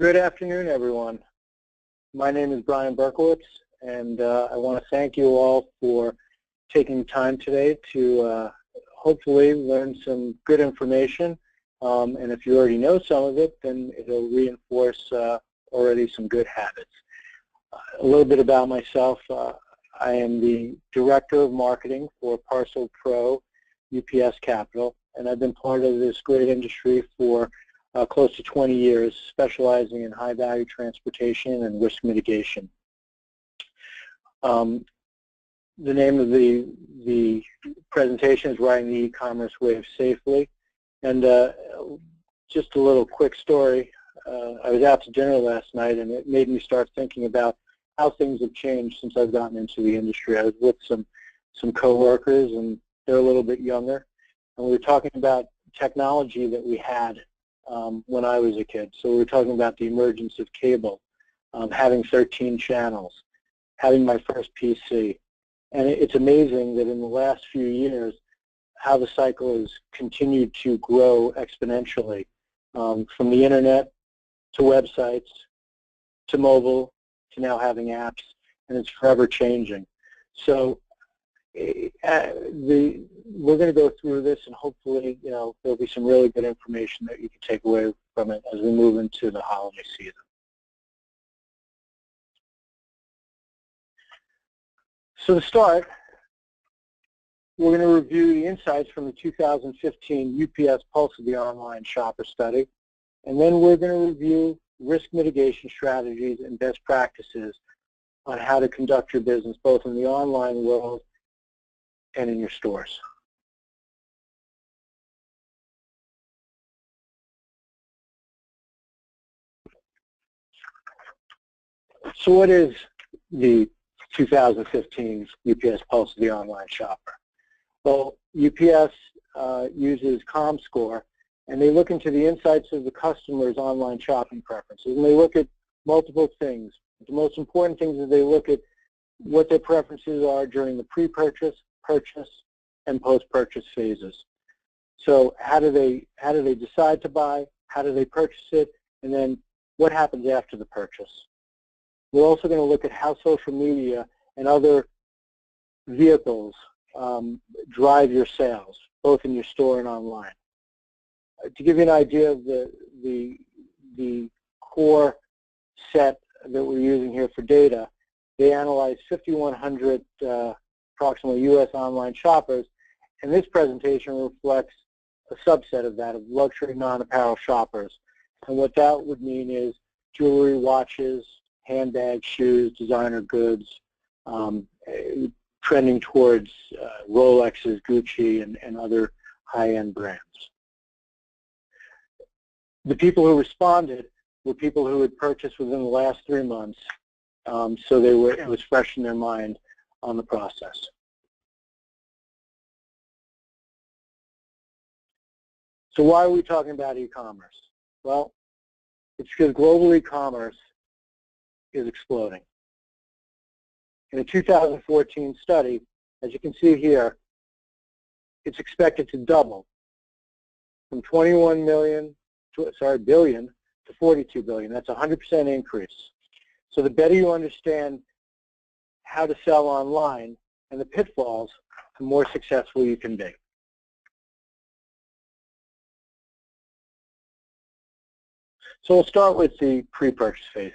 Good afternoon, everyone. My name is Brian Berkowitz, and I want to thank you all for taking time today to hopefully learn some good information. And if you already know some of it, then it'll reinforce already some good habits. A little bit about myself. I am the Director of Marketing for Parcel Pro UPS Capital, and I've been part of this great industry for close to 20 years, specializing in high-value transportation and risk mitigation. The name of the presentation is Riding the E-Commerce Wave Safely. And just a little quick story. I was out to dinner last night, and it made me start thinking about how things have changed since I've gotten into the industry. I was with some coworkers, and they're a little bit younger, and we were talking about technology that we had when I was a kid. So we were talking about the emergence of cable, having 13 channels, having my first PC. And it's amazing that in the last few years, how the cycle has continued to grow exponentially, from the internet to websites to mobile to now having apps, and it's forever changing. So we're going to go through this, and hopefully, there'll be some really good information that you can take away from it as we move into the holiday season. So to start, we're going to review the insights from the 2015 UPS Pulse of the Online Shopper study, and then we're going to review risk mitigation strategies and best practices on how to conduct your business both in the online world and in your stores. So what is the 2015 UPS Pulse of the Online Shopper? Well, UPS uses ComScore, and they look into the insights of the customer's online shopping preferences, and they look at multiple things. The most important things is they look at what their preferences are during the pre-purchase, purchase, and post-purchase phases. So how do they decide to buy? How do they purchase it? And then what happens after the purchase? We're also going to look at how social media and other vehicles drive your sales, both in your store and online. To give you an idea of the core set that we're using here for data, they analyzed 5,100 approximately U.S. online shoppers, and this presentation reflects a subset of that, of luxury non-apparel shoppers. And what that would mean is jewelry, watches, handbags, shoes, designer goods, trending towards Rolexes, Gucci, and other high-end brands. The people who responded were people who had purchased within the last 3 months, so it was fresh in their mind on the process. So why are we talking about e-commerce? Well, it's because global e-commerce is exploding. In a 2014 study, as you can see here, it's expected to double from 21 billion to 42 billion. That's a 100% increase. So the better you understand how to sell online and the pitfalls, the more successful you can be. So we'll start with the pre-purchase phase.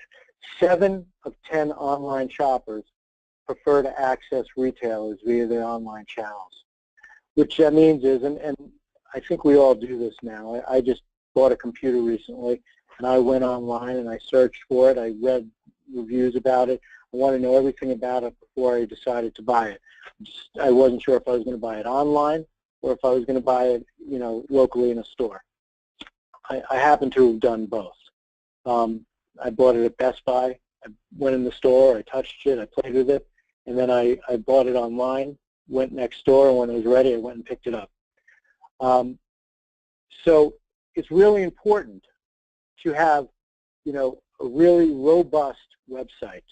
7 of 10 online shoppers prefer to access retailers via their online channels. Which that means is, and I think we all do this now, I just bought a computer recently, and I went online and I searched for it. I read reviews about it. I want to know everything about it before I decided to buy it. I wasn't sure if I was going to buy it online or if I was going to buy it, locally in a store. I happen to have done both. I bought it at Best Buy. I went in the store, I touched it, I played with it, and then I bought it online, went next door, and when it was ready, I went and picked it up. So it's really important to have, a really robust website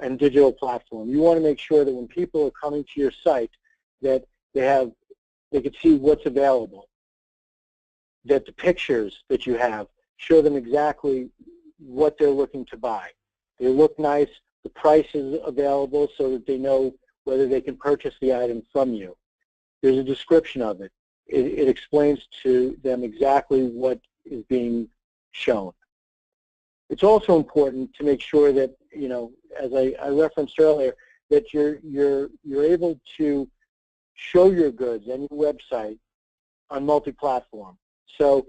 and digital platform. You want to make sure that when people are coming to your site that they can see what's available, that the pictures that you have show them exactly what they're looking to buy. They look nice, the price is available so that they know whether they can purchase the item from you. There's a description of it. It explains to them exactly what is being shown. It's also important to make sure that, you know, as I referenced earlier, that you're able to show your goods and your website on multi-platform. So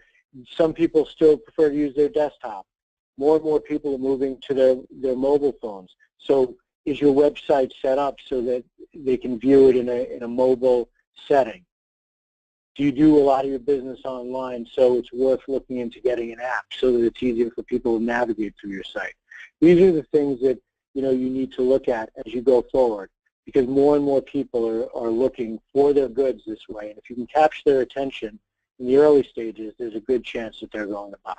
some people still prefer to use their desktop. More and more people are moving to their mobile phones. So is your website set up so that they can view it in a mobile setting? Do you do a lot of your business online so it's worth looking into getting an app so that it's easier for people to navigate through your site? These are the things that, you know, you need to look at as you go forward, because more and more people are looking for their goods this way. And if you can capture their attention in the early stages, there's a good chance that they're going to buy.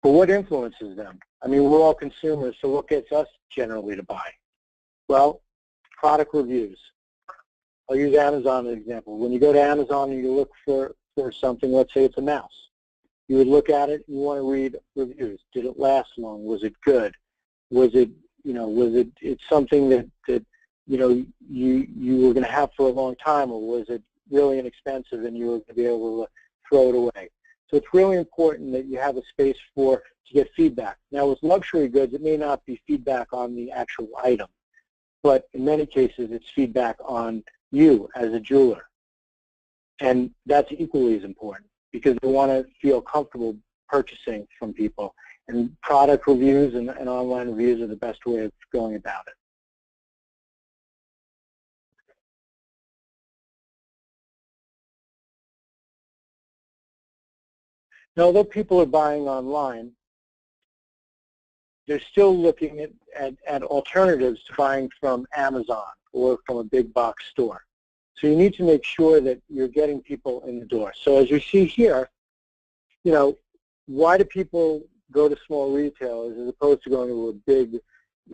But what influences them? I mean, we're all consumers, so what gets us generally to buy? Well, product reviews. I'll use Amazon as an example. When you go to Amazon and you look for something, let's say it's a mouse, you would look at it and you want to read reviews. Did it last long? Was it good? Was it, you know, it's something that you know, you were going to have for a long time, or was it really inexpensive and you were going to be able to throw it away? So it's really important that you have a space to get feedback. Now with luxury goods, it may not be feedback on the actual item, but in many cases it's feedback on you as a jeweler. And that's equally as important because they want to feel comfortable purchasing from people. And product reviews and online reviews are the best way of going about it. Now, although people are buying online, they're still looking at alternatives to buying from Amazon or from a big box store. So you need to make sure that you're getting people in the door. So as you see here, you know, why do people go to small retailers as opposed to going to a big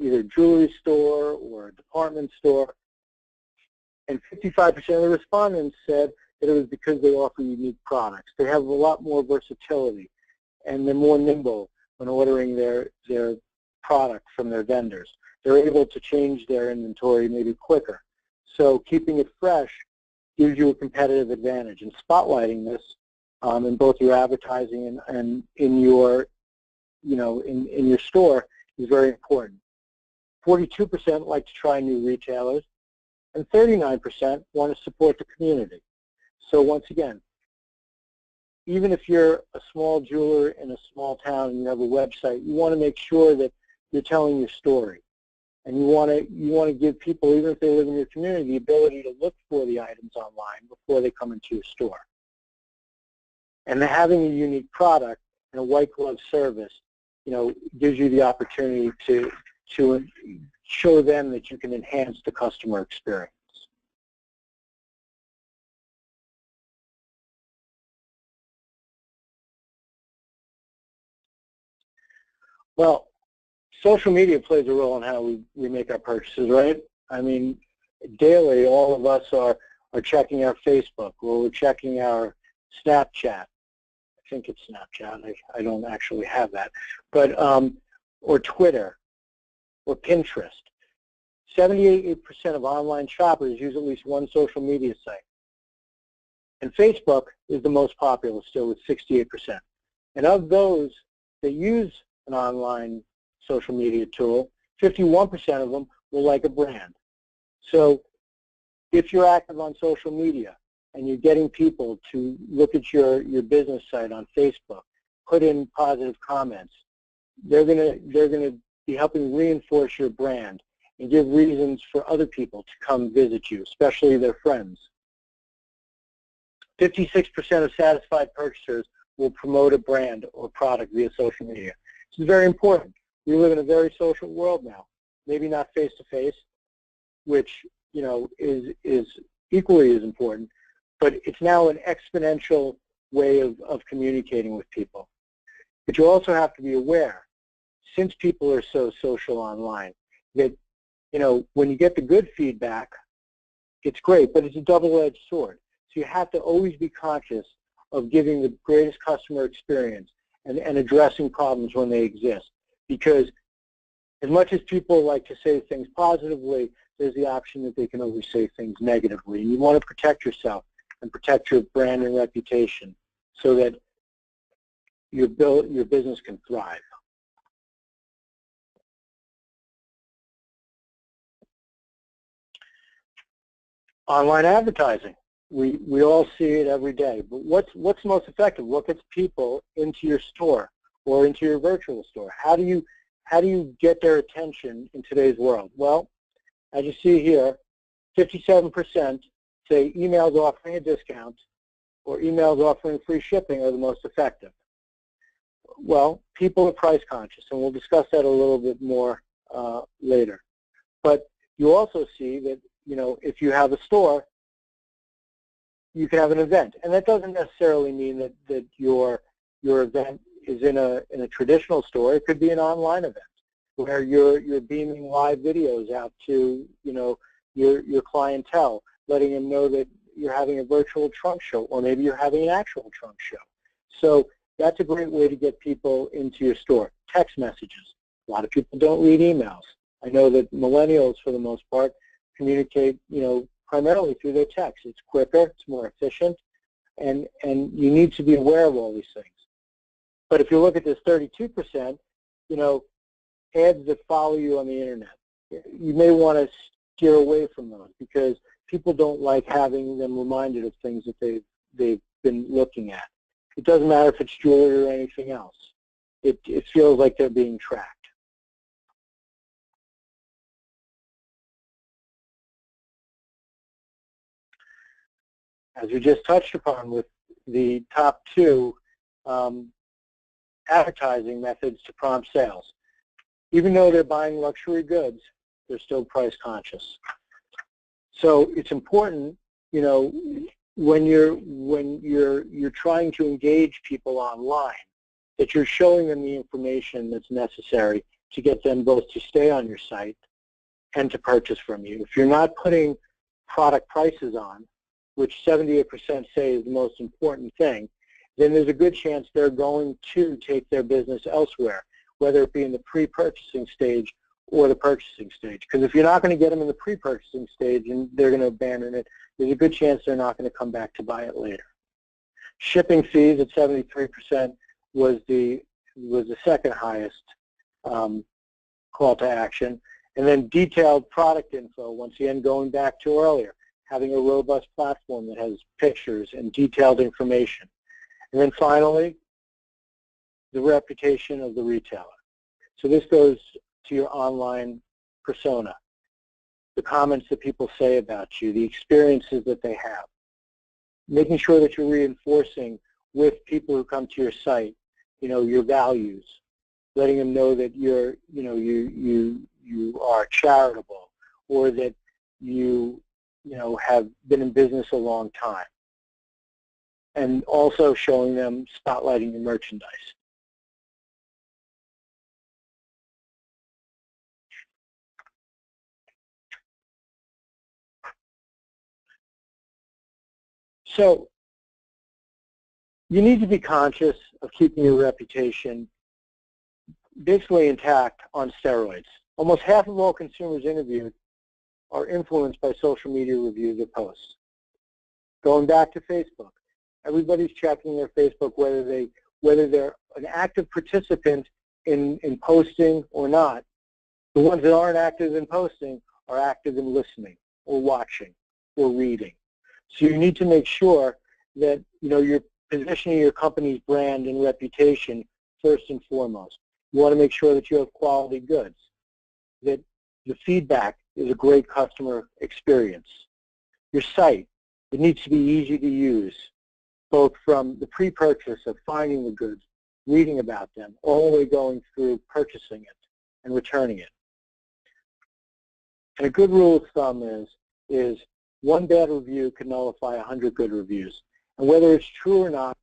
either jewelry store or a department store? And 55% of the respondents said that it was because they offer unique products. They have a lot more versatility, and they're more nimble when ordering their product from their vendors. They're able to change their inventory maybe quicker. So keeping it fresh gives you a competitive advantage. And spotlighting this in both your advertising and in your, you know, in your store is very important. 42% like to try new retailers, and 39% want to support the community. So once again, even if you're a small jeweler in a small town and you have a website, you want to make sure that you're telling your story. And you want to give people, even if they live in your community, the ability to look for the items online before they come into your store. And having a unique product and a white glove service, you know, gives you the opportunity to show them that you can enhance the customer experience. Well, social media plays a role in how we make our purchases, right? I mean, daily, all of us are checking our Facebook, or we're checking our Snapchat. I think it's Snapchat. I don't actually have that. But, or Twitter, or Pinterest. 78% of online shoppers use at least one social media site. And Facebook is the most popular still with 68%. And of those that use an online social media tool, 51% of them will like a brand. So if you're active on social media and you're getting people to look at your business site on Facebook, put in positive comments, they're gonna be helping reinforce your brand and give reasons for other people to come visit you, especially their friends. 56% of satisfied purchasers will promote a brand or product via social media. This is very important. We live in a very social world now. Maybe not face-to-face, which, you know, is equally as important, but it's now an exponential way of communicating with people. But you also have to be aware, since people are so social online, that, you know, when you get the good feedback, it's great, but it's a double-edged sword. So you have to always be conscious of giving the greatest customer experience and addressing problems when they exist. Because as much as people like to say things positively, there's the option that they can always say things negatively. And you want to protect yourself and protect your brand and reputation so that your business can thrive. Online advertising. We all see it every day. But what's most effective? What gets people into your store or into your virtual store? How do you get their attention in today's world? Well, as you see here, 57% say emails offering a discount or emails offering free shipping are the most effective. Well, people are price conscious, and we'll discuss that a little bit more later. But you also see that, if you have a store, you can have an event, and that doesn't necessarily mean that your event is in a traditional store. It could be an online event where you're beaming live videos out to your clientele, letting them know that you're having a virtual trunk show, or maybe you're having an actual trunk show. So that's a great way to get people into your store. Text messages. A lot of people don't read emails. I know that millennials, for the most part, communicate, primarily through their text. It's quicker, it's more efficient, and you need to be aware of all these things. But if you look at this 32%, ads that follow you on the internet, you may want to steer away from those because people don't like having them reminded of things that they've been looking at. It doesn't matter if it's jewelry or anything else. It feels like they're being tracked. As we just touched upon with the top two advertising methods to prompt sales, even though they're buying luxury goods, they're still price conscious. So it's important, when you're trying to engage people online, that you're showing them the information that's necessary to get them both to stay on your site and to purchase from you. If you're not putting product prices on, which 78% say is the most important thing, then there's a good chance they're going to take their business elsewhere, whether it be in the pre-purchasing stage or the purchasing stage. Because if you're not going to get them in the pre-purchasing stage and they're going to abandon it, there's a good chance they're not going to come back to buy it later. Shipping fees at 73% was the second highest call to action. And then detailed product info, once again going back to earlier, having a robust platform that has pictures and detailed information. And then finally, the reputation of the retailer. So this goes to your online persona, the comments that people say about you, the experiences that they have. Making sure that you're reinforcing with people who come to your site, your values, letting them know that you are charitable, or that you have been in business a long time, and also showing them, spotlighting your merchandise. So you need to be conscious of keeping your reputation basically intact on steroids. Almost half of all consumers interviewed are influenced by social media reviews or posts. Going back to Facebook, everybody's checking their Facebook whether they're an active participant in posting or not. The ones that aren't active in posting are active in listening or watching or reading. So you need to make sure that you're positioning your company's brand and reputation first and foremost. You want to make sure that you have quality goods, that the feedback is a great customer experience. Your site, it needs to be easy to use, both from the pre-purchase of finding the goods, reading about them, all the way going through purchasing it and returning it. And a good rule of thumb is one bad review can nullify 100 good reviews. And whether it's true or not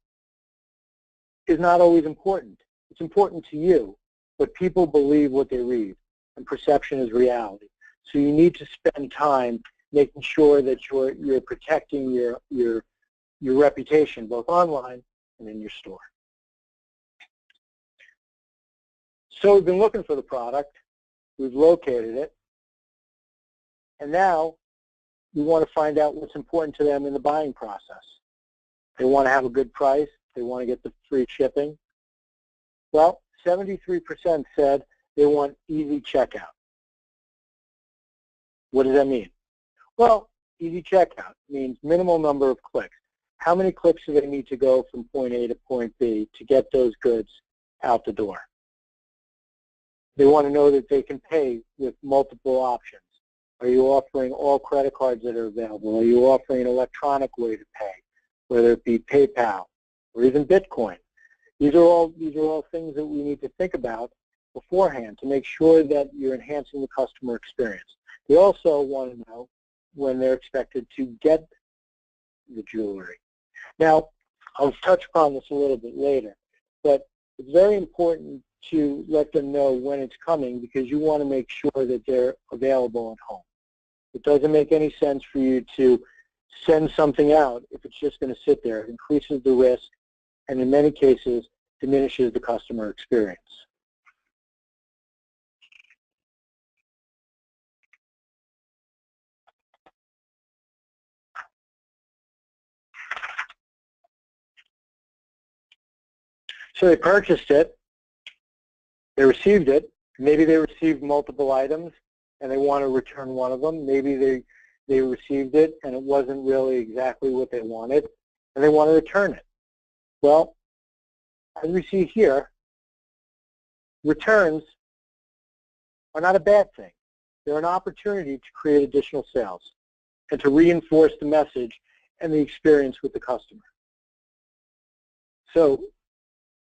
is not always important. It's important to you, but people believe what they read, and perception is reality. So you need to spend time making sure that you're protecting your your reputation both online and in your store. So we've been looking for the product, we've located it, and now we want to find out what's important to them in the buying process. They want to have a good price, they want to get the free shipping. Well, 73% said they want easy checkout. What does that mean? Well, easy checkout means minimal number of clicks. How many clicks do they need to go from point A to point B to get those goods out the door? They want to know that they can pay with multiple options. Are you offering all credit cards that are available? Are you offering an electronic way to pay, whether it be PayPal or even Bitcoin? These are all things that we need to think about beforehand to make sure that you're enhancing the customer experience. They also want to know when they're expected to get the jewelry. Now, I'll touch upon this a little bit later, but it's very important to let them know when it's coming because you want to make sure that they're available at home. It doesn't make any sense for you to send something out if it's just going to sit there. It increases the risk and in many cases diminishes the customer experience. So they purchased it, they received it, maybe they received multiple items and they want to return one of them. Maybe they received it and it wasn't really exactly what they wanted and they want to return it. Well, as we see here, returns are not a bad thing. They're an opportunity to create additional sales and to reinforce the message and the experience with the customer. So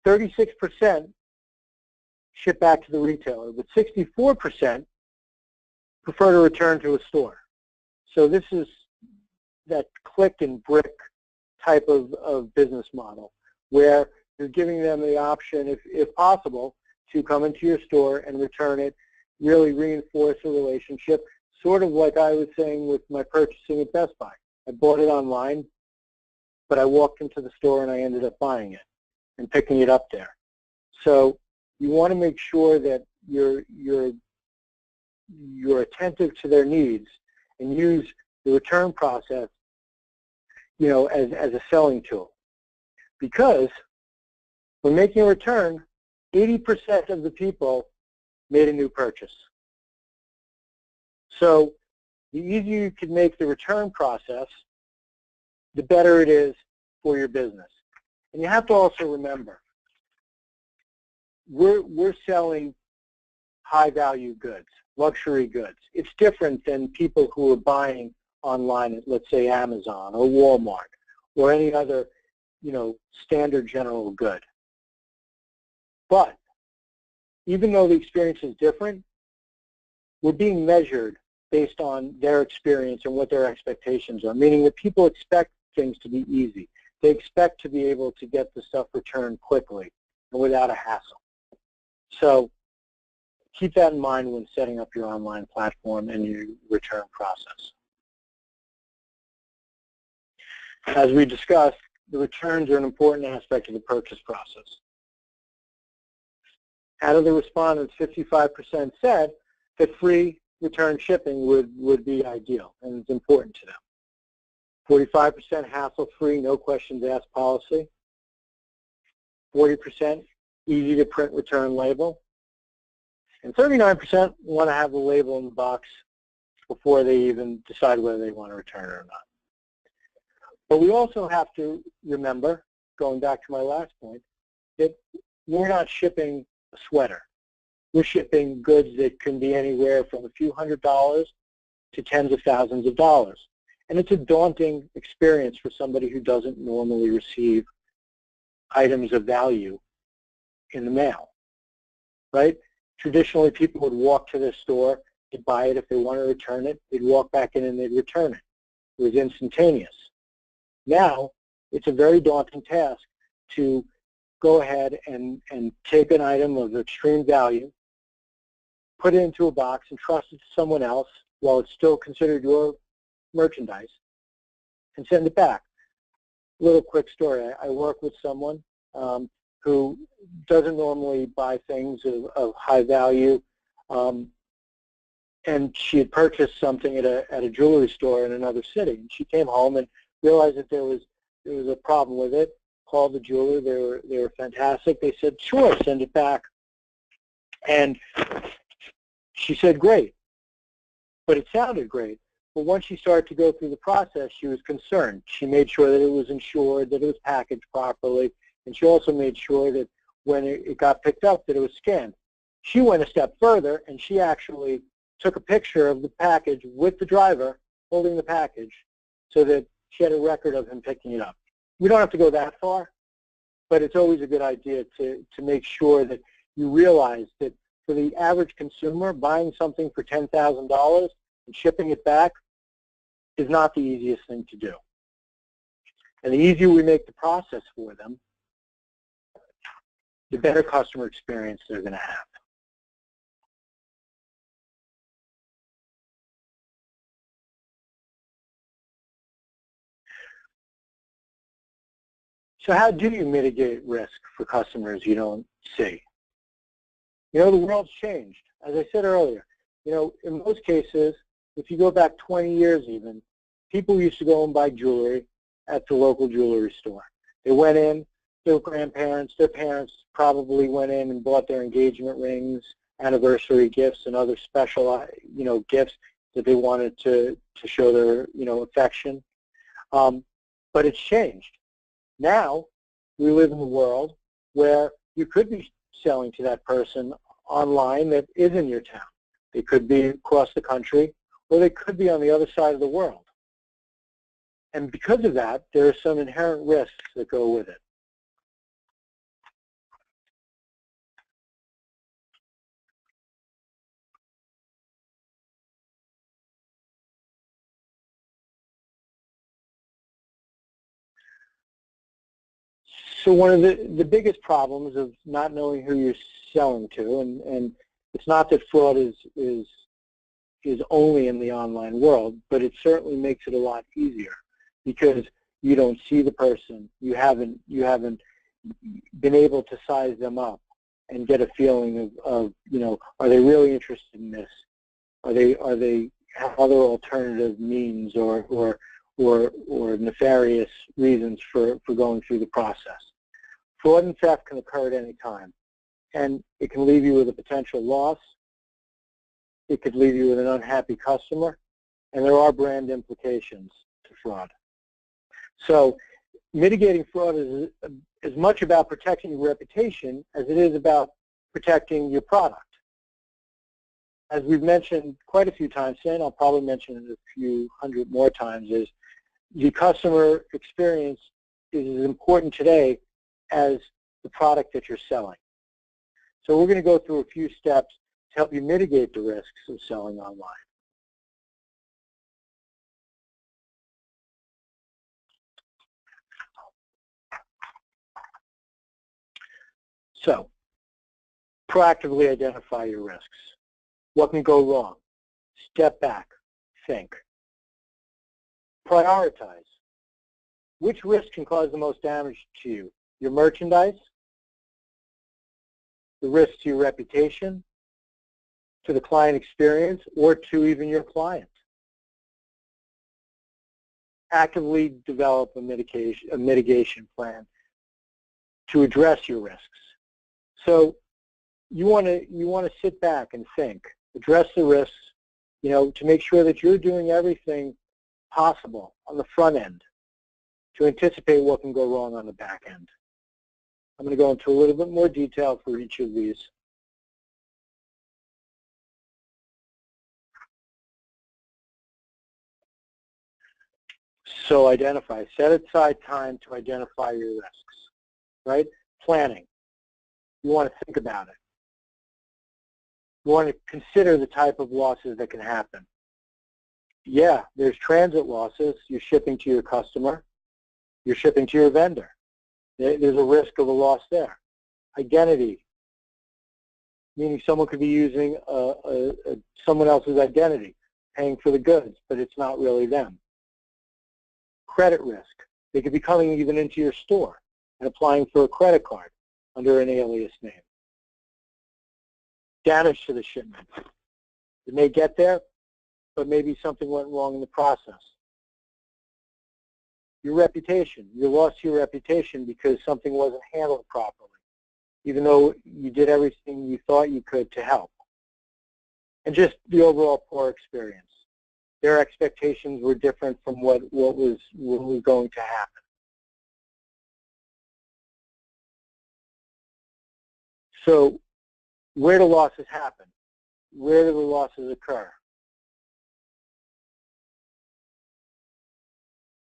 36% ship back to the retailer, but 64% prefer to return to a store. So this is that click and brick type of business model where you're giving them the option, if possible, to come into your store and return it, really reinforce a relationship, sort of like I was saying with my purchasing at Best Buy. I bought it online, but I walked into the store and I ended up buying it and picking it up there. So you want to make sure that you're attentive to their needs and use the return process, as a selling tool. Because when making a return, 80% of the people made a new purchase. So the easier you can make the return process, the better it is for your business. And you have to also remember, we're selling high-value goods, luxury goods. It's different than people who are buying online at, let's say, Amazon or Walmart or any other, standard general good. But even though the experience is different, we're being measured based on their experience and what their expectations are, meaning that people expect things to be easy. They expect to be able to get the stuff returned quickly and without a hassle. So keep that in mind when setting up your online platform and your return process. As we discussed, the returns are an important aspect of the purchase process. Out of the respondents, 55% said that free return shipping would be ideal, and it's important to them. 45% hassle-free, no questions asked policy. 40% easy to print return label. And 39% want to have the label in the box before they even decide whether they want to return it or not. But we also have to remember, going back to my last point, that we're not shipping a sweater. We're shipping goods that can be anywhere from a few $100s to tens of thousands of dollars. And it's a daunting experience for somebody who doesn't normally receive items of value in the mail, right? Traditionally, people would walk to their store, they'd buy it. If they want to return it, they'd walk back in and they'd return it. It was instantaneous. Now, it's a very daunting task to go ahead and take an item of extreme value, put it into a box, and trust it to someone else while it's still considered your merchandise, and send it back. little quick story. I work with someone who doesn't normally buy things of high value, and she had purchased something at a jewelry store in another city. And she came home and realized that there was a problem with it. Called the jeweler. They were fantastic. They said, sure, send it back. And she said, great. But it sounded great. But once she started to go through the process, she was concerned. She made sure that it was insured, that it was packaged properly, and she also made sure that when it got picked up that it was scanned. She went a step further, and she actually took a picture of the package with the driver holding the package so that she had a record of him picking it up. We don't have to go that far, but it's always a good idea to make sure that you realize that for the average consumer, buying something for $10,000 and shipping it back is not the easiest thing to do. And the easier we make the process for them, the better customer experience they're going to have. So how do you mitigate risk for customers you don't see? You know, the world's changed. As I said earlier, you know, in most cases, if you go back 20 years even, people used to go and buy jewelry at the local jewelry store. They went in, their grandparents, their parents probably went in and bought their engagement rings, anniversary gifts, and other special, you know, gifts that they wanted to show their, you know, affection. But it's changed. Now, we live in a world where you could be selling to that person online that is in your town. They could be across the country, or they could be on the other side of the world. And because of that, there are some inherent risks that go with it. So one of the biggest problems of not knowing who you're selling to, and it's not that fraud is only in the online world, but it certainly makes it a lot easier because you don't see the person, you haven't been able to size them up and get a feeling of you know, are they really interested in this? Are they have other alternative means or nefarious reasons for going through the process? Fraud and theft can occur at any time, and it can leave you with a potential loss. It could leave you with an unhappy customer, and there are brand implications to fraud. So mitigating fraud is as much about protecting your reputation as it is about protecting your product. As we've mentioned quite a few times today, and I'll probably mention it a few hundred more times, is the customer experience is as important today as the product that you're selling. So we're going to go through a few steps to help you mitigate the risks of selling online. So, proactively identify your risks. What can go wrong? Step back, think. Prioritize. Which risk can cause the most damage to you? Your merchandise, the risk to your reputation, to the client experience, or to even your client. Actively develop a mitigation plan to address your risks. So you want to sit back and think, address the risks, you know, to make sure that you're doing everything possible on the front end to anticipate what can go wrong on the back end. I'm going to go into a little bit more detail for each of these. So identify, set aside time to identify your risks, right? Planning. You want to think about it. You want to consider the type of losses that can happen. Yeah, there's transit losses. You're shipping to your customer. You're shipping to your vendor. There's a risk of a loss there. Identity, meaning someone could be using someone else's identity, paying for the goods, but it's not really them. Credit risk. They could be coming even into your store and applying for a credit card under an alias name. Damage to the shipment. It may get there, but maybe something went wrong in the process. Your reputation. You lost your reputation because something wasn't handled properly, even though you did everything you thought you could to help. And just the overall poor experience. Their expectations were different from what was going to happen. So where do losses happen? Where do the losses occur?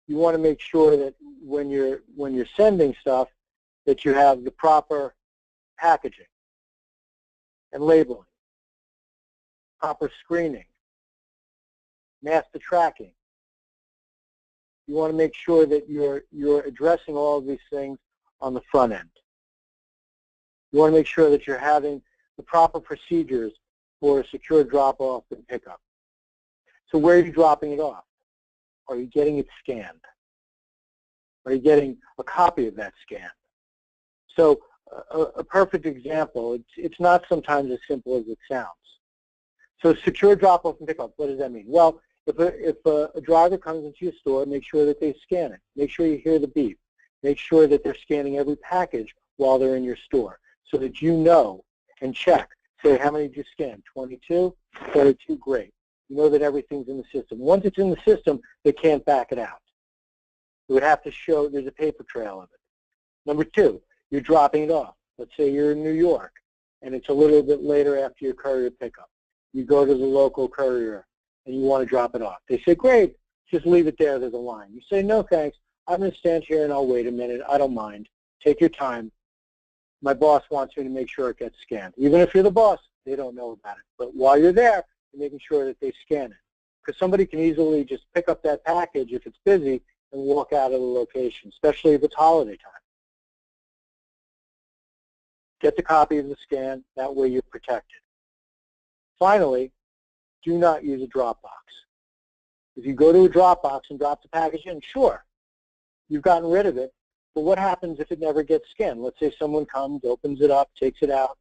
You want to make sure that when you're sending stuff that you have the proper packaging and labeling, proper screening, master tracking. You want to make sure that you're addressing all of these things on the front end. You want to make sure that you're having the proper procedures for a secure drop-off and pickup. So where are you dropping it off? Are you getting it scanned? Are you getting a copy of that scan? So a perfect example, it's not sometimes as simple as it sounds. So secure drop-off and pickup, what does that mean? Well, if a driver comes into your store, make sure that they scan it. Make sure you hear the beep. Make sure that they're scanning every package while they're in your store so that you know and check. Say, how many did you scan? 22? 32, great. You know that everything's in the system. Once it's in the system, they can't back it out. You would have to show there's a paper trail of it. Number two, you're dropping it off. Let's say you're in New York, and it's a little bit later after your courier pickup. You go to the local courier, and you want to drop it off. They say, great, just leave it there, there's a line. You say, no thanks, I'm going to stand here and I'll wait a minute, I don't mind. Take your time. My boss wants me to make sure it gets scanned. Even if you're the boss, they don't know about it. But while you're there, you're making sure that they scan it. Because somebody can easily just pick up that package if it's busy and walk out of the location, especially if it's holiday time. Get the copy of the scan, that way you're protected. Finally, do not use a drop box. If you go to a drop box and drop the package in, sure, you've gotten rid of it, but what happens if it never gets scanned? Let's say someone comes, opens it up, takes it out,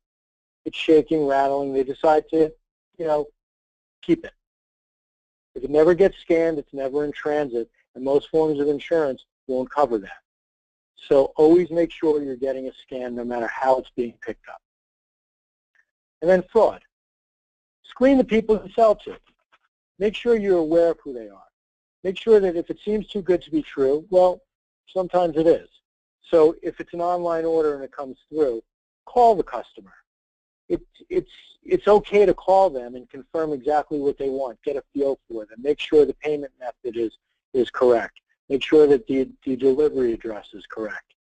it's shaking, rattling, they decide to, keep it. If it never gets scanned, it's never in transit, and most forms of insurance won't cover that. So always make sure you're getting a scan no matter how it's being picked up. And then fraud. Screen the people you sell to. Make sure you're aware of who they are. Make sure that if it seems too good to be true, well, sometimes it is. So if it's an online order and it comes through, call the customer. It's okay to call them and confirm exactly what they want. Get a feel for them. Make sure the payment method is correct. Make sure that the delivery address is correct.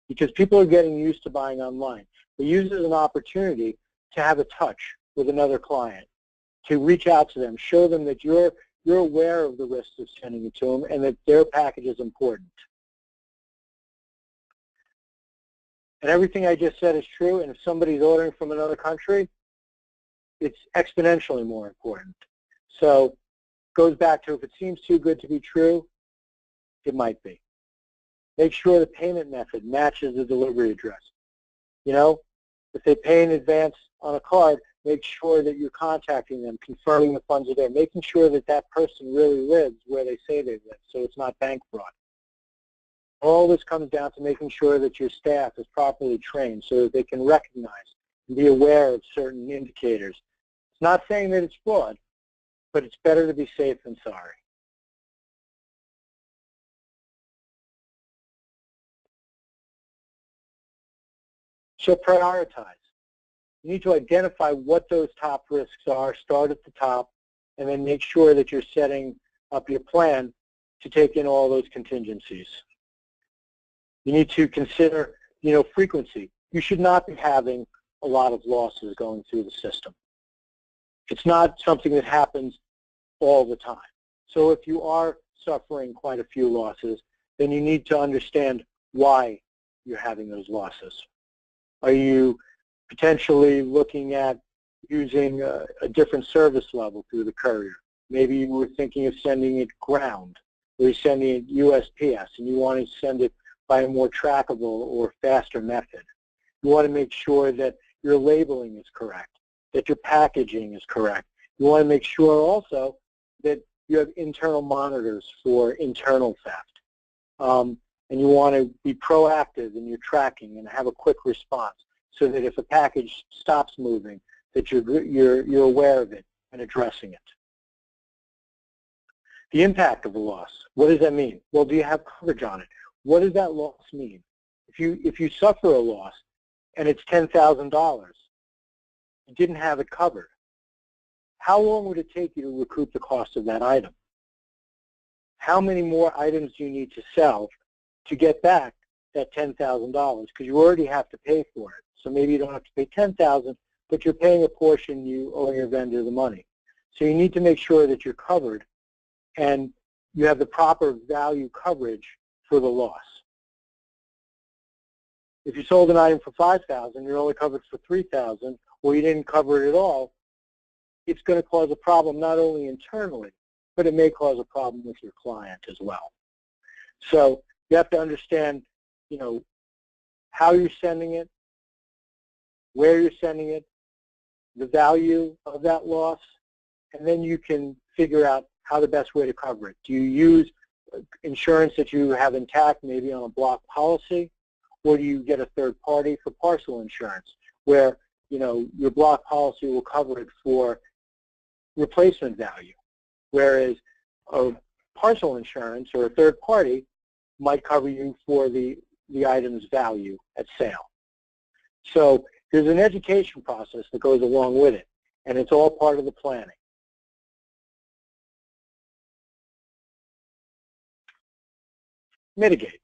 Because people are getting used to buying online. They use it as an opportunity to have a touch with another client, to reach out to them, show them that you're aware of the risks of sending it to them and that their package is important. And everything I just said is true, and if somebody's ordering from another country, it's exponentially more important. So it goes back to if it seems too good to be true, it might be. Make sure the payment method matches the delivery address. If they pay in advance on a card, make sure that you're contacting them, confirming the funds are there, making sure that that person really lives where they say they live, so it's not bank fraud. All this comes down to making sure that your staff is properly trained so that they can recognize and be aware of certain indicators. It's not saying that it's fraud, but it's better to be safe than sorry. So prioritize. You need to identify what those top risks are, start at the top, and then make sure that you're setting up your plan to take in all those contingencies. You need to consider, frequency. You should not be having a lot of losses going through the system. It's not something that happens all the time. So if you are suffering quite a few losses, then you need to understand why you're having those losses. Are you potentially looking at using a different service level through the courier? Maybe you were thinking of sending it ground or you're sending it USPS and you want to send it by a more trackable or faster method. You want to make sure that your labeling is correct, that your packaging is correct. You want to make sure also that you have internal monitors for internal theft. And you want to be proactive in your tracking and have a quick response so that if a package stops moving, that you're aware of it and addressing it. The impact of a loss, what does that mean? Well, do you have coverage on it? What does that loss mean? If you suffer a loss and it's $10,000, you didn't have it covered, how long would it take you to recoup the cost of that item? How many more items do you need to sell to get back that $10,000? Because you already have to pay for it. So maybe you don't have to pay $10,000, but you're paying a portion you owe your vendor the money. So you need to make sure that you're covered and you have the proper value coverage for the loss. If you sold an item for $5,000, you're only covered for $3,000, or you didn't cover it at all, it's going to cause a problem not only internally, but it may cause a problem with your client as well. So you have to understand, how you're sending it, where you're sending it, the value of that loss, and then you can figure out how the best way to cover it. Do you use insurance that you have intact, maybe on a block policy, or do you get a third party for parcel insurance, where your block policy will cover it for replacement value, whereas a parcel insurance or a third party might cover you for the item's value at sale. So there's an education process that goes along with it, and it's all part of the planning. Mitigate.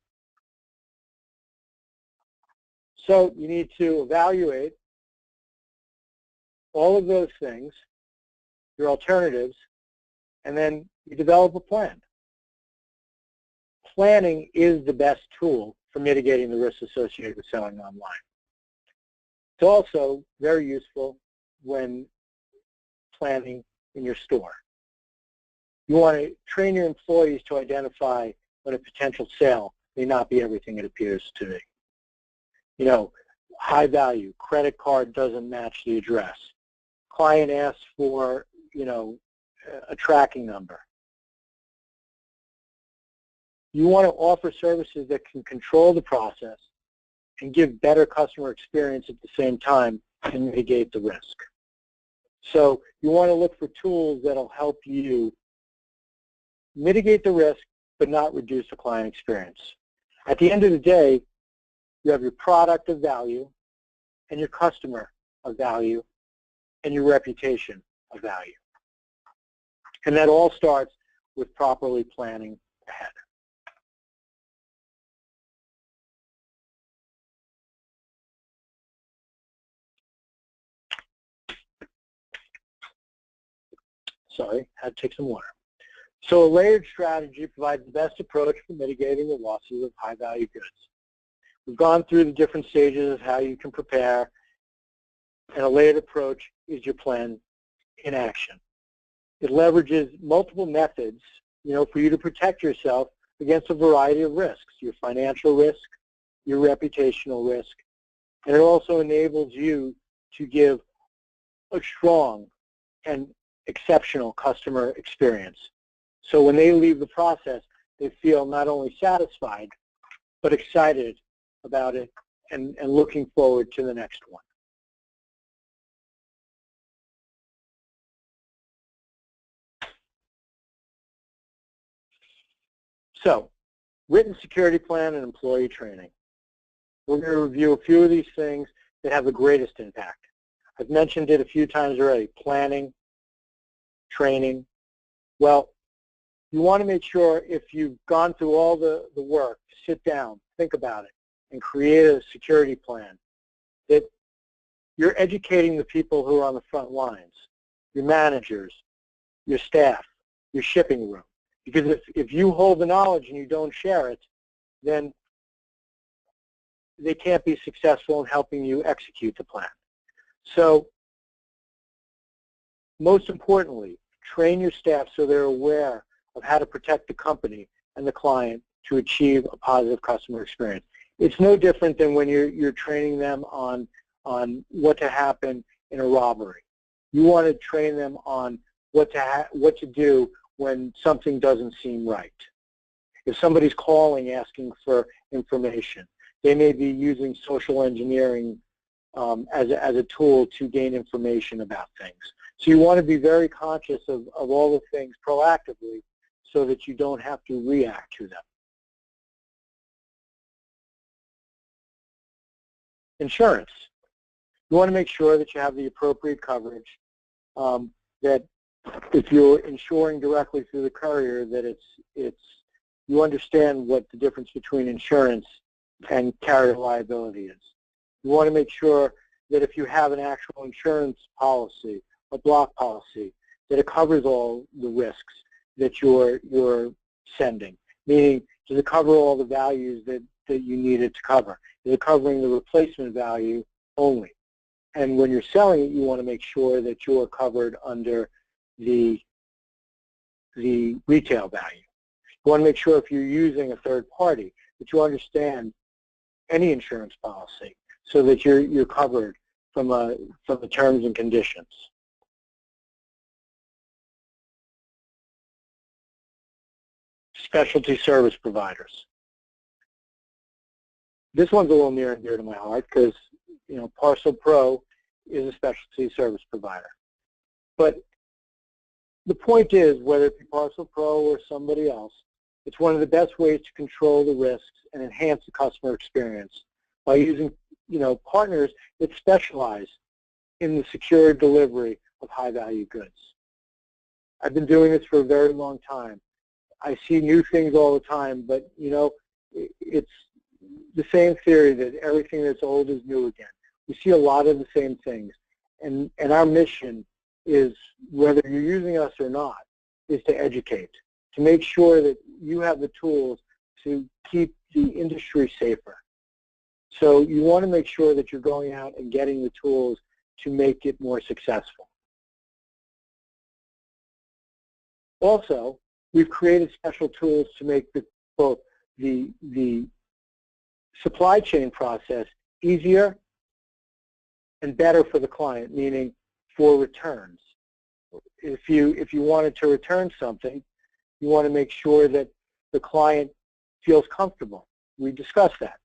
So you need to evaluate all of those things, your alternatives, and then you develop a plan. Planning is the best tool for mitigating the risks associated with selling online. It's also very useful when planning in your store. You want to train your employees to identify when a potential sale may not be everything it appears to be. High value, credit card doesn't match the address. Client asks for, a tracking number. You want to offer services that can control the process and give better customer experience at the same time and mitigate the risk. So you want to look for tools that will help you mitigate the risk but not reduce the client experience. At the end of the day, you have your product of value and your customer of value and your reputation of value. And that all starts with properly planning ahead. Sorry, had to take some water. So a layered strategy provides the best approach for mitigating the losses of high-value goods. We've gone through the different stages of how you can prepare, and a layered approach is your plan in action. It leverages multiple methods, for you to protect yourself against a variety of risks, your financial risk, your reputational risk, and it also enables you to give a strong and exceptional customer experience. So when they leave the process, they feel not only satisfied, but excited about it and looking forward to the next one. So, written security plan and employee training. We're going to review a few of these things that have the greatest impact. I've mentioned it a few times already, planning, training. Well, you want to make sure if you've gone through all the work, sit down, think about it, and create a security plan, that you're educating the people who are on the front lines, your managers, your staff, your shipping room. Because if you hold the knowledge and you don't share it, then they can't be successful in helping you execute the plan. So most importantly, train your staff so they're aware of how to protect the company and the client to achieve a positive customer experience. It's no different than when you're training them on what to happen in a robbery. You want to train them on what to do when something doesn't seem right. If somebody's calling asking for information, they may be using social engineering as a tool to gain information about things. So you want to be very conscious of all the things proactively so that you don't have to react to them. Insurance. You want to make sure that you have the appropriate coverage, that if you're insuring directly through the courier, that you understand what the difference between insurance and carrier liability is. You want to make sure that if you have an actual insurance policy, a block policy, that it covers all the risks that you're sending. Meaning, does it cover all the values that you need it to cover? Is it covering the replacement value only? And when you're selling it, you want to make sure that you're covered under the retail value. You want to make sure if you're using a third party that you understand any insurance policy so that you're covered from the terms and conditions. Specialty service providers. This one's a little near and dear to my heart because, you know, Parcel Pro is a specialty service provider. But the point is, whether it be Parcel Pro or somebody else, it's one of the best ways to control the risks and enhance the customer experience by using, you know, partners that specialize in the secure delivery of high-value goods. I've been doing this for a very long time. I see new things all the time, but, you know, it's the same theory that everything that's old is new again. We see a lot of the same things, and our mission is, whether you're using us or not, is to educate, to make sure that you have the tools to keep the industry safer. So you want to make sure that you're going out and getting the tools to make it more successful. Also, we've created special tools to make both the supply chain process easier and better for the client, meaning for returns. If you wanted to return something, you want to make sure that the client feels comfortable. We discussed that.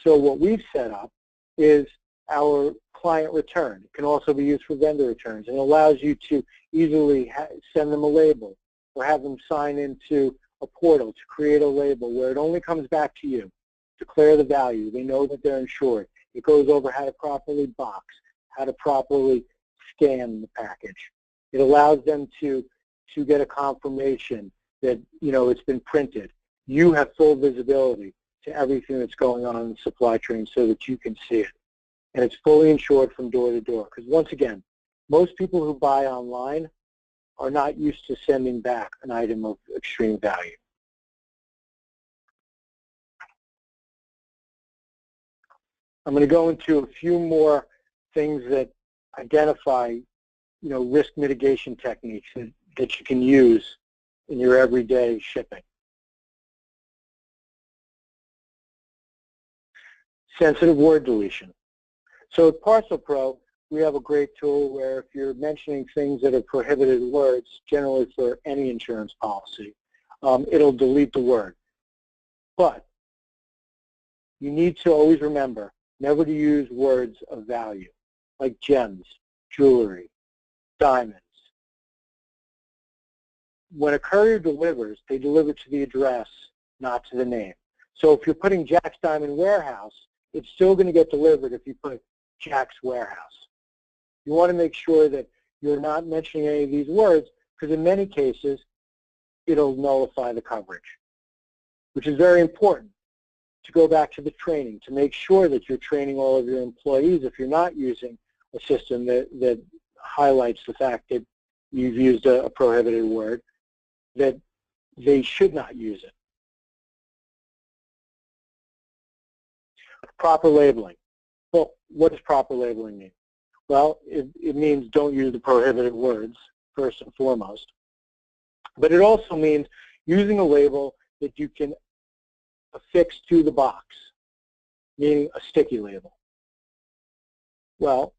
So what we've set up is our client return. It can also be used for vendor returns, and it allows you to easily send them a label or have them sign into a portal to create a label where it only comes back to you. Declare the value. They know that they're insured. It goes over how to properly box, how to properly scan the package. It allows them to get a confirmation that, you know, it's been printed. You have full visibility to everything that's going on in the supply chain so that you can see it. And it's fully insured from door to door. Because once again, most people who buy online are not used to sending back an item of extreme value. I'm going to go into a few more things that identify, you know, risk mitigation techniques that you can use in your everyday shipping. Sensitive word deletion. So at Parcel Pro, we have a great tool where if you're mentioning things that are prohibited words, generally for any insurance policy, it'll delete the word. But you need to always remember never to use words of value, like gems, jewelry, diamonds. When a courier delivers, they deliver to the address, not to the name. So if you're putting Jack's Diamond Warehouse, it's still going to get delivered if you put Jack's Warehouse. You want to make sure that you're not mentioning any of these words, because in many cases, it'll nullify the coverage, which is very important. To go back to the training, to make sure that you're training all of your employees, if you're not using a system that highlights the fact that you've used a prohibited word, that they should not use it. Proper labeling. Well, what does proper labeling mean? Well, it means don't use the prohibited words, first and foremost. But it also means using a label that you can affix to the box, meaning a sticky label? Well,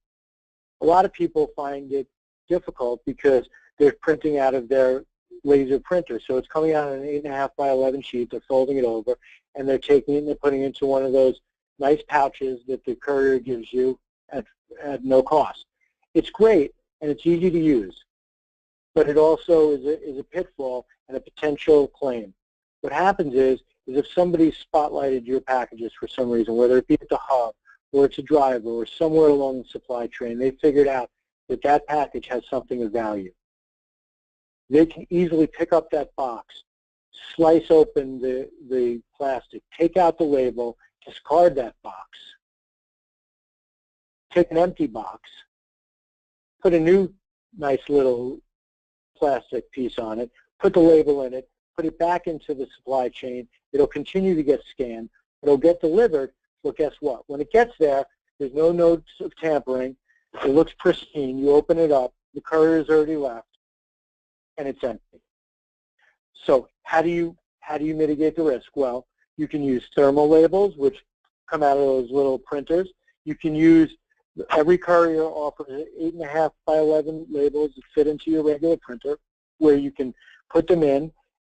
a lot of people find it difficult because they're printing out of their laser printer. So it's coming out on an 8.5 by 11 sheet, they're folding it over, and they're taking it and they're putting it into one of those nice pouches that the courier gives you at no cost. It's great and it's easy to use, but it also is a pitfall and a potential claim. What happens is if somebody spotlighted your packages for some reason, whether it be at the hub, or it's a driver, or somewhere along the supply chain, they figured out that that package has something of value. They can easily pick up that box, slice open the plastic, take out the label, discard that box, take an empty box, put a new nice little plastic piece on it, put the label in it, put it back into the supply chain. It'll continue to get scanned. It'll get delivered. Well, guess what? When it gets there, there's no notes of tampering. It looks pristine. You open it up. The courier's already left, and it's empty. So how do you mitigate the risk? Well, you can use thermal labels, which come out of those little printers. You can use, every courier offers 8.5 by 11 labels that fit into your regular printer, where you can put them in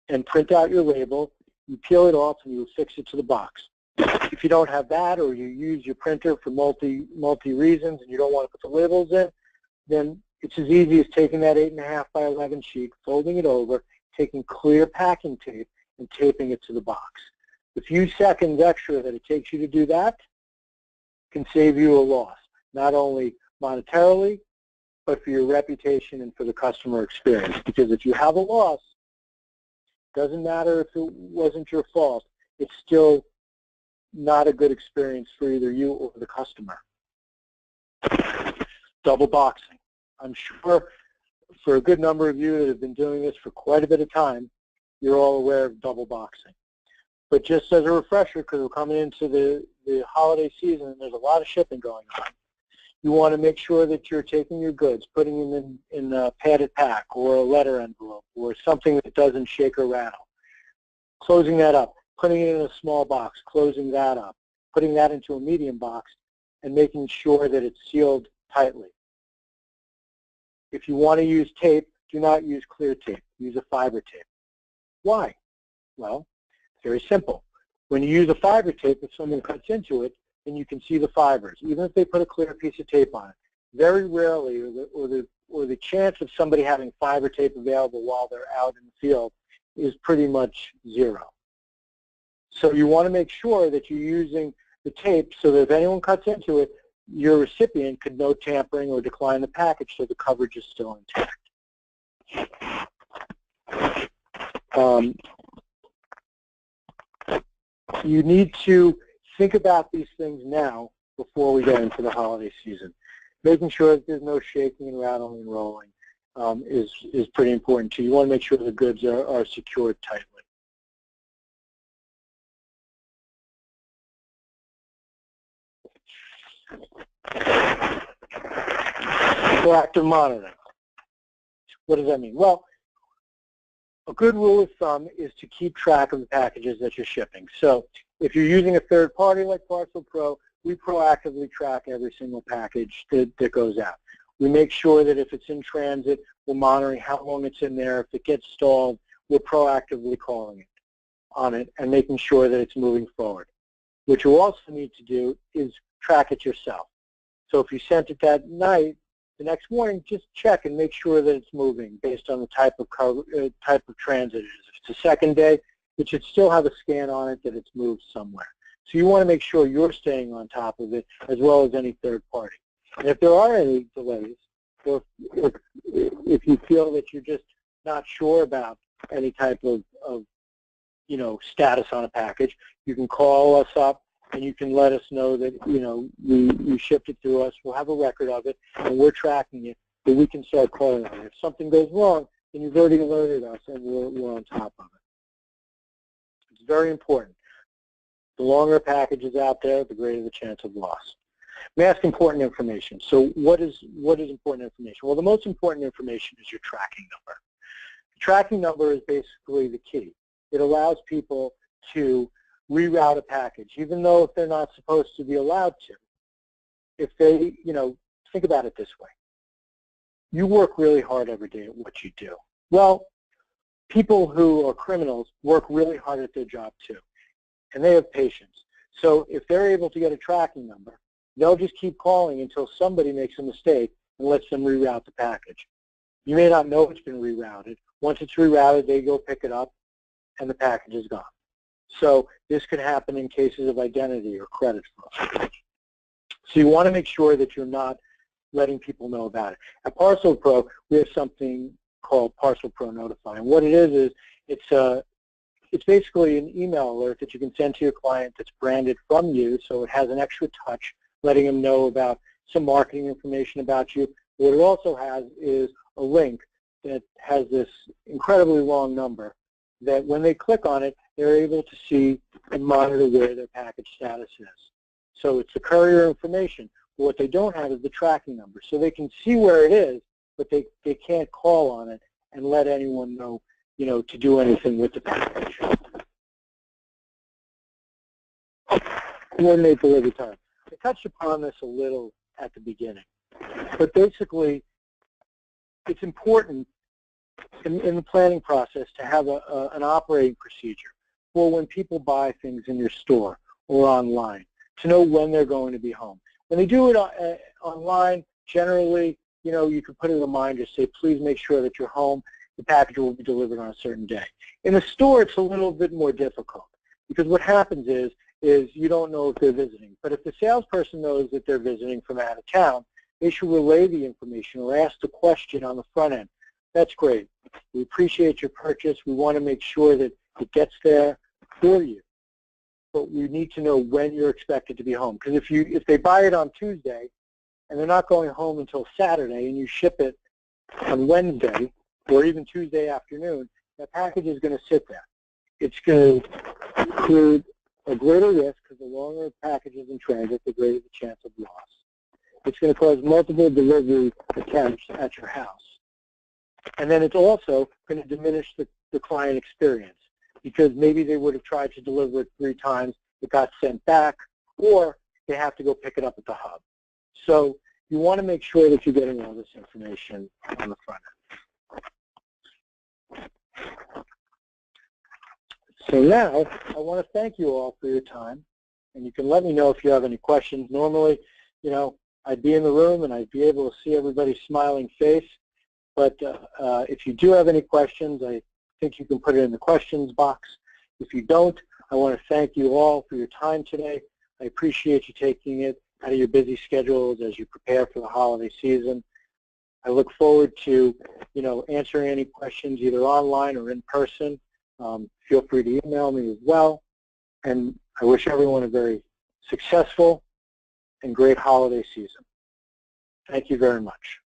and print out your label. You peel it off and you affix it to the box. If you don't have that, or you use your printer for multi reasons and you don't want to put the labels in, then it's as easy as taking that 8.5 by 11 sheet, folding it over, taking clear packing tape and taping it to the box. The few seconds extra that it takes you to do that can save you a loss, not only monetarily, but for your reputation and for the customer experience. Because if you have a loss, doesn't matter if it wasn't your fault, it's still not a good experience for either you or the customer. Double boxing. I'm sure for a good number of you that have been doing this for quite a bit of time, you're all aware of double boxing. But just as a refresher, because we're coming into the holiday season and there's a lot of shipping going on, you want to make sure that you're taking your goods, putting them in a padded pack or a letter envelope or something that doesn't shake or rattle, closing that up, putting it in a small box, closing that up, putting that into a medium box, and making sure that it's sealed tightly. If you want to use tape, do not use clear tape. Use a fiber tape. Why? Well, it's very simple. When you use a fiber tape, if someone cuts into it, then you can see the fibers, even if they put a clear piece of tape on it. Very rarely, or the chance of somebody having fiber tape available while they're out in the field is pretty much zero. So you want to make sure that you're using the tape so that if anyone cuts into it, your recipient could note tampering or decline the package so the coverage is still intact. You need to think about these things now before we get into the holiday season. Making sure that there's no shaking and rattling and rolling is pretty important too. You want to make sure the goods are secured tightly. Proactive monitoring. What does that mean? Well, a good rule of thumb is to keep track of the packages that you're shipping. So if you're using a third party like Parcel Pro, we proactively track every single package that goes out. We make sure that if it's in transit, we're monitoring how long it's in there. If it gets stalled, we're proactively calling it on it and making sure that it's moving forward. What you also need to do is track it yourself. So if you sent it that night, the next morning, just check and make sure that it's moving based on the type of transit it is. If it's a second day, it should still have a scan on it that it's moved somewhere. So you want to make sure you're staying on top of it as well as any third party. And if there are any delays, or if you feel that you're just not sure about any type of status on a package, you can call us up and you can let us know that you shipped it to us. We'll have a record of it and we're tracking it, but we can start calling on it. If something goes wrong, then you've already alerted us and we're on top of it. It's very important. The longer a package is out there, the greater the chance of loss. Mask important information. So what is important information? Well, the most important information is your tracking number. The tracking number is basically the key. it allows people to reroute a package, even though if they're not supposed to be allowed to. If they, think about it this way. You work really hard every day at what you do. Well, people who are criminals work really hard at their job too, and they have patience. So if they're able to get a tracking number, they'll just keep calling until somebody makes a mistake and lets them reroute the package. You may not know it's been rerouted. Once it's rerouted, they go pick it up, and the package is gone. So this could happen in cases of identity or credit fraud. So you want to make sure that you're not letting people know about it. At Parcel Pro, we have something called Parcel Pro Notify. And what it is it's basically an email alert that you can send to your client that's branded from you, so it has an extra touch, letting them know about some marketing information about you. What it also has is a link that has this incredibly long number that when they click on it, they're able to see and monitor where their package status is. So it's the courier information. But what they don't have is the tracking number. So they can see where it is, but they can't call on it and let anyone know, to do anything with the package. Coordinate delivery time. I touched upon this a little at the beginning. But basically, it's important in the planning process to have an operating procedure for when people buy things in your store or online, to know when they're going to be home. When they do it online, generally, you can put a reminder, say, please make sure that you're home. The package will be delivered on a certain day. In the store, it's a little bit more difficult because what happens is you don't know if they're visiting. But if the salesperson knows that they're visiting from out of town, they should relay the information or ask the question on the front end. That's great. We appreciate your purchase. We want to make sure that it gets there for you. But we need to know when you're expected to be home. Because if they buy it on Tuesday and they're not going home until Saturday and you ship it on Wednesday or even Tuesday afternoon, that package is going to sit there. It's going to create a greater risk because the longer the package is in transit, the greater the chance of loss. It's going to cause multiple delivery attempts at your house. And then it's also going to diminish the client experience because maybe they would have tried to deliver it 3 times, it got sent back, or they have to go pick it up at the hub. So you want to make sure that you're getting all this information on the front end. So now I want to thank you all for your time, and you can let me know if you have any questions. Normally, I'd be in the room and I'd be able to see everybody's smiling face. But if you do have any questions, I think you can put it in the questions box. If you don't, I want to thank you all for your time today. I appreciate you taking it out of your busy schedules as you prepare for the holiday season. I look forward to, answering any questions either online or in person. Feel free to email me as well. And I wish everyone a very successful and great holiday season. Thank you very much.